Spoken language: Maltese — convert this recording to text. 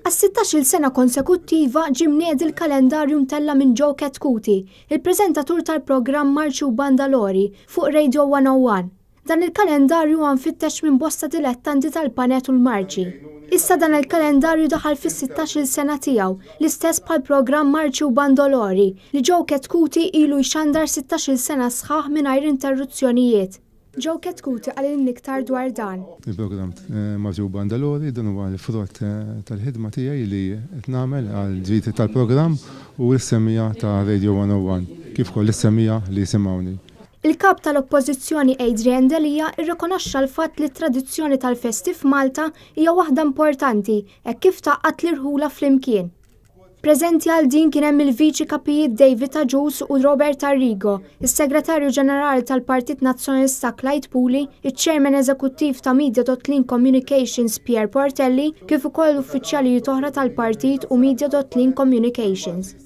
Għas-16 sena konsekuttiva ġie mniedi l-kalendarju mtellgħa minn Joe Chetcuti, il-prezentatur tal-Programm Marċi u Bandalori fuq Radio 101. Dan il-kalendarju għanfittex minn bosta dilettanti tal-Panet u l-Marċi. Issa dan il-kalendarju daħal fis-16 sena tiegħu, l-istess bħall-Programm Marċi u Bandalori li Joe Chetcuti ilu jxandar 16 sena sħaħ mingħajr interruzzjonijiet. Joe Chetcuti għalin iktar dwar dan. Il-Programm Marċi u Bandalori dan huwa l-frott tal-ħidma tiegħi li qed nagħmel għal-ġriti tal-programm u l-semmija ta' Radio 101, kif ukoll is-semmija li jisimgħuni. Il-kap tal-Oppożizzjoni Adrian Delija irrikonoxxa l-fatt li t-tradizzjoni tal-festi f'Malta hija waħda importanti hekk kif taqqat l-irħula flimkien. Preżenti għal din kien hemm il-Viċi Kapijiet David Taġus u Robert Arrigo, is-Segretarju Ġenerali tal-Partit Nazzjonalista Clyde Puli, iċ-Chairman Eżekuttiv ta' Media.Link Communications Pierre Portelli, kif ukoll uffiċjalijiet oħra tal-Partit u Media.Link Communications.